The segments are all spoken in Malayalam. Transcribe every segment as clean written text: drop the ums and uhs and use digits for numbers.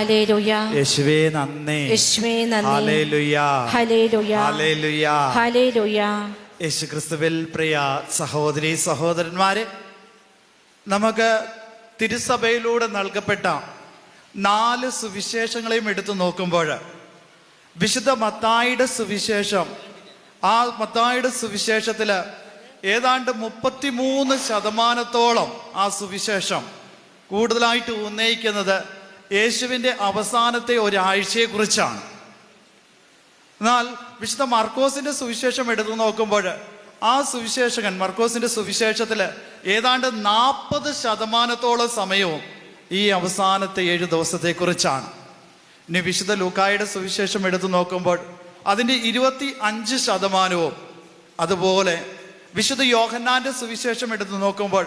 ഹല്ലേലൂയ. യേശുവേ നന്ദി. യേശുവേ നന്ദി. ഹല്ലേലൂയ. ഹല്ലേലൂയ. ഹല്ലേലൂയ. ഹല്ലേലൂയ. യേശുക്രിസ്തുവിൽ പ്രിയ സഹോദരി സഹോദരന്മാരെ, നമുക്ക് തിരുസഭയിലൂടെ നൽകപ്പെട്ട 4 സുവിശേഷങ്ങളെയും എടുത്തു നോക്കുമ്പോൾ വിശുദ്ധ മത്തായിയുടെ സുവിശേഷം, ആ മത്തായിയുടെ സുവിശേഷത്തിൽ ഏതാണ്ട് 33% ആ സുവിശേഷം കൂടുതലായിട്ട് ഉന്നയിക്കുന്നത് യേശുവിൻ്റെ അവസാനത്തെ ഒരാഴ്ചയെക്കുറിച്ചാണ്. എന്നാൽ വിശുദ്ധ മർക്കോസിന്റെ സുവിശേഷം എടുത്തു നോക്കുമ്പോൾ ആ സുവിശേഷകൻ മർക്കോസിന്റെ സുവിശേഷത്തിൽ ഏതാണ്ട് 40% സമയവും ഈ അവസാനത്തെ 7 ദിവസത്തെക്കുറിച്ചാണ്. ഇനി വിശുദ്ധ ലൂക്കായുടെ സുവിശേഷം എടുത്തു നോക്കുമ്പോൾ അതിൻ്റെ 25%, അതുപോലെ വിശുദ്ധ യോഹന്നാന്റെ സുവിശേഷം എടുത്തു നോക്കുമ്പോൾ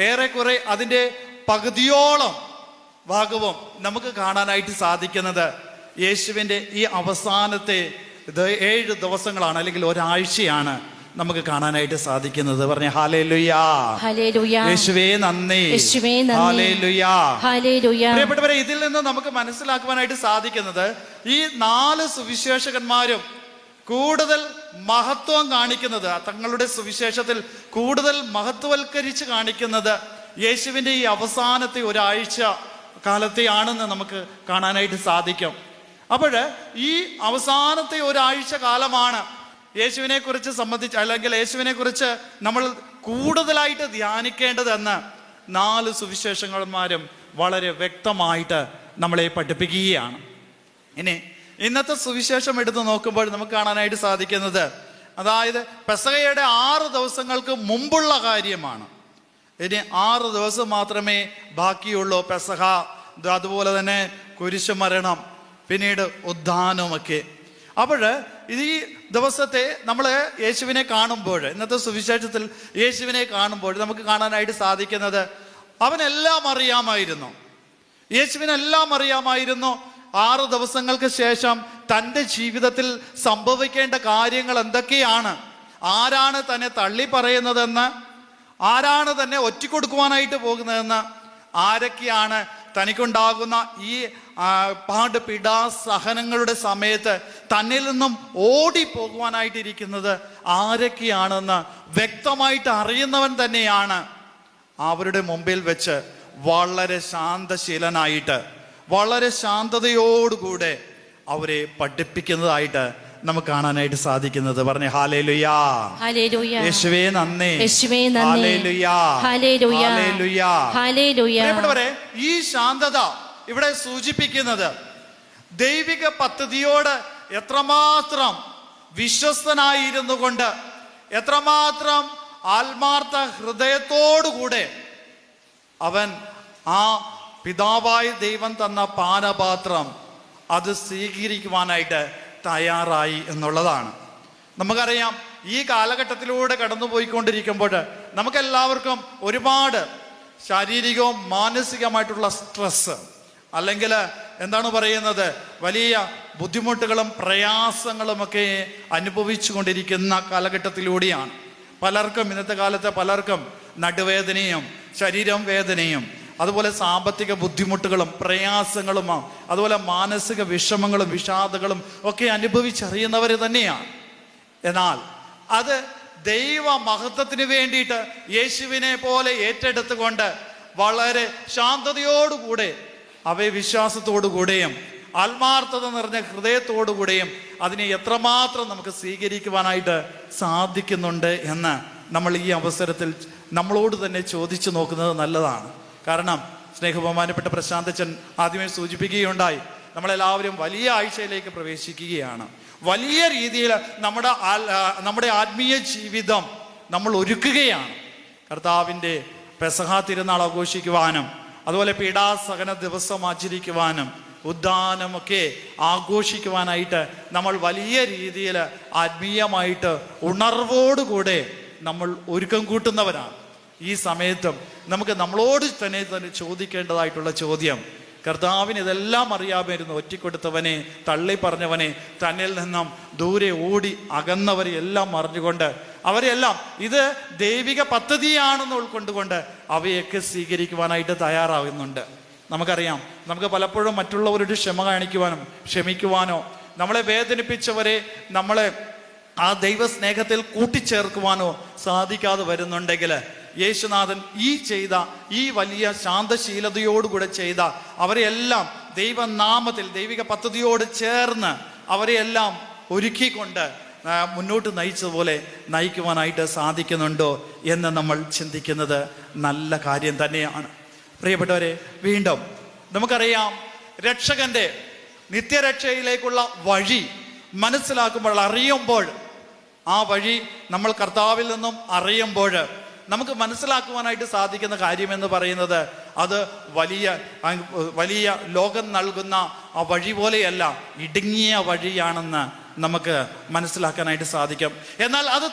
ഏറെക്കുറെ അതിൻ്റെ പകുതിയോളം ഭാഗവും നമുക്ക് കാണാനായിട്ട് സാധിക്കുന്നത് യേശുവിൻ്റെ ഈ അവസാനത്തെ 7 ദിവസങ്ങളാണ്, അല്ലെങ്കിൽ ഒരാഴ്ചയാണ് നമുക്ക് കാണാനായിട്ട് സാധിക്കുന്നത്. പറഞ്ഞ ഹല്ലേലൂയ. ഹല്ലേലൂയ. യേശുവേ നന്ദി. യേശുവേ നന്ദി. ഹല്ലേലൂയ. ഹല്ലേലൂയ. പ്രിയപ്പെട്ടവരെ, ഇതിൽ നിന്ന് നമുക്ക് മനസ്സിലാക്കുവാനായിട്ട് സാധിക്കുന്നത് ഈ 4 സുവിശേഷകന്മാരും കൂടുതൽ മഹത്വം കാണിക്കുന്നത്, തങ്ങളുടെ സുവിശേഷത്തിൽ കൂടുതൽ മഹത്വവൽക്കരിച്ച് കാണിക്കുന്നത് യേശുവിൻ്റെ ഈ അവസാനത്തെ ഒരാഴ്ച കാലത്തെയാണെന്ന് നമുക്ക് കാണാനായിട്ട് സാധിക്കും. അപ്പോൾ ഈ അവസാനത്തെ ഒരാഴ്ച കാലമാണ് യേശുവിനെ കുറിച്ച് സംബന്ധിച്ച്, അല്ലെങ്കിൽ യേശുവിനെ കുറിച്ച് നമ്മൾ കൂടുതലായിട്ട് ധ്യാനിക്കേണ്ടതെന്ന് 4 സുവിശേഷകന്മാരും വളരെ വ്യക്തമായിട്ട് നമ്മളെ പഠിപ്പിക്കുകയാണ്. ഇനി ഇന്നത്തെ സുവിശേഷം എടുത്ത് നോക്കുമ്പോൾ നമുക്ക് കാണാനായിട്ട് സാധിക്കുന്നത്, അതായത് പെസഹയുടെ 6 ദിവസങ്ങൾക്ക് മുമ്പുള്ള കാര്യമാണ്. ഇനി 6 ദിവസം മാത്രമേ ബാക്കിയുള്ളൂ. പെസഹ, അതുപോലെ തന്നെ കുരിശുമരണം, പിന്നീട് ഉദ്ധാനമൊക്കെ. അപ്പോൾ ഈ ദിവസത്തെ നമ്മൾ യേശുവിനെ കാണുമ്പോൾ, ഇന്നത്തെ സുവിശേഷത്തിൽ യേശുവിനെ കാണുമ്പോൾ നമുക്ക് കാണാനായിട്ട് സാധിക്കുന്നത് അവനെല്ലാം അറിയാമായിരുന്നു. യേശുവിനെല്ലാം അറിയാമായിരുന്നു. 6 ദിവസങ്ങൾക്ക് ശേഷം തൻ്റെ ജീവിതത്തിൽ സംഭവിക്കേണ്ട കാര്യങ്ങൾ എന്തൊക്കെയാണ്, ആരാണ് തന്നെ തള്ളി പറയുന്നതെന്ന്, ആരാണ് തന്നെ ഒറ്റിക്കൊടുക്കുവാനായിട്ട് പോകുന്നതെന്ന്, ആരൊക്കെയാണ് തനിക്കുണ്ടാകുന്ന ഈ പീഡാസഹനങ്ങളുടെ സമയത്ത് തന്നിൽ നിന്നും ഓടിപ്പോകുവാനായിട്ടിരിക്കുന്നത് ആരൊക്കെയാണെന്ന് വ്യക്തമായിട്ട് അറിയുന്നവൻ തന്നെയാണ് അവരുടെ മുമ്പിൽ വെച്ച് വളരെ ശാന്തശീലനായിട്ട്, വളരെ ശാന്തതയോടുകൂടെ അവരെ പഠിപ്പിക്കുന്നതായിട്ട് നമുക്ക് കാണാനായിട്ട് സാധിക്കുന്നത്. പറഞ്ഞേ ഹല്ലേലൂയ. ഹല്ലേലൂയ. യേശുവേ നന്ദി. യേശുവേ നന്ദി. ഹല്ലേലൂയ. ഹല്ലേലൂയ. ഹല്ലേലൂയ. ഹല്ലേലൂയ. പ്രിയപ്പെട്ടവരെ, ഈ ശാന്തത ഇവിടെ സൂചിപ്പിക്കുന്നത് ദൈവിക പദ്ധതിയോട് എത്രമാത്രം വിശ്വസ്തനായിരുന്നു കൊണ്ട്, എത്രമാത്രം ആത്മാർത്ഥ ഹൃദയത്തോടുകൂടെ അവൻ ആ പിതാവായ ദൈവം തന്ന പാനപാത്രം അത് സ്വീകരിക്കുവാനായിട്ട് തയ്യാറായി എന്നുള്ളതാണ്. നമുക്കറിയാം, ഈ കാലഘട്ടത്തിലൂടെ കടന്നുപോയിക്കൊണ്ടിരിക്കുമ്പോൾ നമുക്കെല്ലാവർക്കും ഒരുപാട് ശാരീരികവും മാനസികമായിട്ടുള്ള സ്ട്രെസ്, അല്ലെങ്കിൽ എന്താണ് പറയുന്നത്, വലിയ ബുദ്ധിമുട്ടുകളും പ്രയാസങ്ങളുമൊക്കെ അനുഭവിച്ചു കൊണ്ടിരിക്കുന്ന കാലഘട്ടത്തിലൂടെയാണ്. പലർക്കും ഇന്നത്തെ കാലത്ത് പലർക്കും നടുവേദനയും ശരീരം വേദനയും, അതുപോലെ സാമ്പത്തിക ബുദ്ധിമുട്ടുകളും പ്രയാസങ്ങളും, അതുപോലെ മാനസിക വിഷമങ്ങളും വിഷാദങ്ങളും ഒക്കെ അനുഭവിച്ചറിയുന്നവർ തന്നെയാണ്. എന്നാൽ അത് ദൈവ മഹത്വത്തിന് വേണ്ടിയിട്ട് യേശുവിനെ പോലെ ഏറ്റെടുത്തുകൊണ്ട് വളരെ ശാന്തതയോടുകൂടെ, അവയെ വിശ്വാസത്തോടുകൂടെയും ആത്മാർത്ഥത നിറഞ്ഞ ഹൃദയത്തോടുകൂടെയും അതിനെ എത്രമാത്രം നമുക്ക് സ്വീകരിക്കുവാനായിട്ട് സാധിക്കുന്നുണ്ട് എന്ന് നമ്മൾ ഈ അവസരത്തിൽ നമ്മളോട് തന്നെ ചോദിച്ചു നോക്കുന്നത് നല്ലതാണ്. കാരണം സ്നേഹബഹുമാനപ്പെട്ട പ്രശാന്തച്ചൻ ആദ്യമേ സൂചിപ്പിക്കുകയുണ്ടായി, നമ്മളെല്ലാവരും വലിയ ആഴ്ചയിലേക്ക് പ്രവേശിക്കുകയാണ്. വലിയ രീതിയിൽ നമ്മുടെ ആത്മീയ ജീവിതം നമ്മൾ ഒരുക്കുകയാണ്. കർത്താവിൻ്റെ പെസഹ തിരുനാൾ ആഘോഷിക്കുവാനും, അതുപോലെ പീഡാസഹന ദിവസം ആചരിക്കുവാനും, ഉദ്ധാനമൊക്കെ ആഘോഷിക്കുവാനായിട്ട് നമ്മൾ വലിയ രീതിയിൽ ആത്മീയമായിട്ട് ഉണർവോടുകൂടെ നമ്മൾ ഒരുക്കം കൂട്ടുന്നവരാണ്. ഈ സമയത്തും നമുക്ക് നമ്മളോട് തന്നെ ചോദിക്കേണ്ടതായിട്ടുള്ള ചോദ്യം, കർത്താവിന് ഇതെല്ലാം അറിയാമായിരുന്നു, ഒറ്റിക്കൊടുത്തവനെ, തള്ളി പറഞ്ഞവനെ, തന്നിൽ നിന്നും ദൂരെ ഓടി അകന്നവരെ എല്ലാം അറിഞ്ഞുകൊണ്ട് അവരെല്ലാം ഇത് ദൈവിക പദ്ധതിയാണെന്ന് ഉൾക്കൊണ്ടുകൊണ്ട് അവയൊക്കെ സ്വീകരിക്കുവാനായിട്ട് തയ്യാറാകുന്നുണ്ട്. നമുക്കറിയാം, നമുക്ക് പലപ്പോഴും മറ്റുള്ളവരോട് ക്ഷമ കാണിക്കുവാനും ക്ഷമിക്കുവാനോ നമ്മളെ വേദനിപ്പിച്ചവരെ നമ്മളെ ആ ദൈവസ്നേഹത്തിൽ കൂട്ടിച്ചേർക്കുവാനോ സാധിക്കാതെ വരുന്നുണ്ടെങ്കിൽ യേശുനാഥൻ ഈ വലിയ ശാന്തശീലതയോടുകൂടെ ചെയ്ത അവരെയെല്ലാം ദൈവനാമത്തിൽ ദൈവിക പദ്ധതിയോട് ചേർന്ന് അവരെയെല്ലാം ഒരുക്കിക്കൊണ്ട് മുന്നോട്ട് നയിച്ചതുപോലെ നയിക്കുവാനായിട്ട് സാധിക്കുന്നുണ്ടോ എന്ന് നമ്മൾ ചിന്തിക്കുന്നത് നല്ല കാര്യം തന്നെയാണ്. പ്രിയപ്പെട്ടവരെ, വീണ്ടും നമുക്കറിയാം, രക്ഷകന്റെ നിത്യരക്ഷയിലേക്കുള്ള വഴി മനസ്സിലാക്കുമ്പോൾ, അറിയുമ്പോൾ, ആ വഴി നമ്മൾ കർത്താവിൽ നിന്നും അറിയുമ്പോൾ നമുക്ക് മനസ്സിലാക്കുവാനായിട്ട് സാധിക്കുന്ന കാര്യമെന്ന് പറയുന്നത് അത് വലിയ ലോകം നൽകുന്ന ആ വഴി പോലെയല്ല, ഇടുങ്ങിയ വഴിയാണെന്ന് നമുക്ക് മനസ്സിലാക്കാനായിട്ട് സാധിക്കും. എന്നാൽ അത്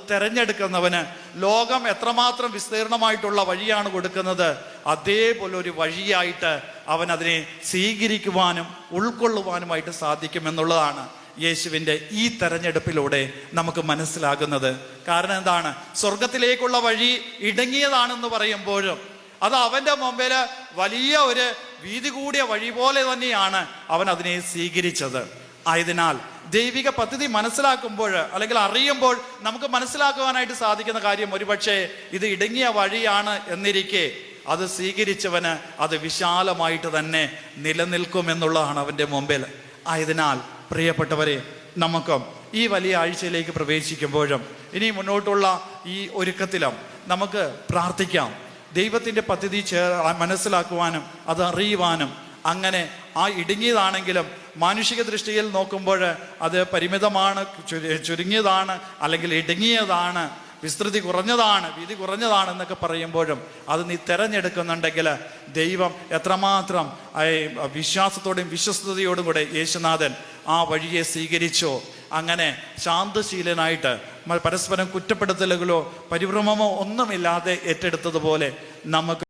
തെരഞ്ഞെടുക്കുന്നവന് ലോകം എത്രമാത്രം വിസ്തീർണമായിട്ടുള്ള വഴിയാണ് കൊടുക്കുന്നത്, അതേപോലെ ഒരു വഴിയായിട്ട് അവൻ അതിനെ സ്വീകരിക്കുവാനും ഉൾക്കൊള്ളുവാനുമായിട്ട് സാധിക്കുമെന്നുള്ളതാണ് യേശുവിൻ്റെ ഈ തെരഞ്ഞെടുപ്പിലൂടെ നമുക്ക് മനസ്സിലാകുന്നത്. കാരണം എന്താണ്? സ്വർഗത്തിലേക്കുള്ള വഴി ഇടുങ്ങിയതാണെന്ന് പറയുമ്പോഴും അത് അവൻ്റെ മുമ്പിൽ വലിയ ഒരു വീതി കൂടിയ വഴി പോലെ തന്നെയാണ് അവൻ അതിനെ സ്വീകരിച്ചത്. ആയതിനാൽ ദൈവിക പദ്ധതി മനസ്സിലാക്കുമ്പോൾ അല്ലെങ്കിൽ അറിയുമ്പോൾ നമുക്ക് മനസ്സിലാക്കുവാനായിട്ട് സാധിക്കുന്ന കാര്യം, ഒരുപക്ഷെ ഇത് ഇടുങ്ങിയ വഴിയാണ് എന്നിരിക്കെ അത് സ്വീകരിച്ചവന് അത് വിശാലമായിട്ട് തന്നെ നിലനിൽക്കുമെന്നുള്ളതാണ് അവൻ്റെ മുമ്പിൽ. ആയതിനാൽ പ്രിയപ്പെട്ടവരെ, നമുക്ക് ഈ വലിയ ആഴ്ചയിലേക്ക് പ്രവേശിക്കുമ്പോഴും ഇനി മുന്നോട്ടുള്ള ഈ ഒരുക്കത്തിലും നമുക്ക് പ്രാർത്ഥിക്കാം, ദൈവത്തിൻ്റെ പദ്ധതി മനസ്സിലാക്കുവാനും അത് അറിയുവാനും. അങ്ങനെ ആ ഇടുങ്ങിയതാണെങ്കിലും മാനുഷിക ദൃഷ്ടിയിൽ നോക്കുമ്പോൾ അത് പരിമിതമാണ്, ചുരുങ്ങിയതാണ്, അല്ലെങ്കിൽ ഇടുങ്ങിയതാണ്, വിസ്തൃതി കുറഞ്ഞതാണ്, വീതി കുറഞ്ഞതാണ് എന്നൊക്കെ പറയുമ്പോഴും അത് നീ തിരഞ്ഞെടുക്കുന്നുണ്ടെങ്കിൽ ദൈവം എത്രമാത്രം വിശ്വാസത്തോടും വിശ്വസ്തയോടും കൂടെ യേശുനാഥൻ ആ വഴിയെ സ്വീകരിച്ചോ, അങ്ങനെ ശാന്തശീലനായിട്ട് പരസ്പരം കുറ്റപ്പെടുത്തലുകളോ പരിഭ്രമമോ ഒന്നുമില്ലാതെ ഏറ്റെടുത്തതുപോലെ നമുക്ക്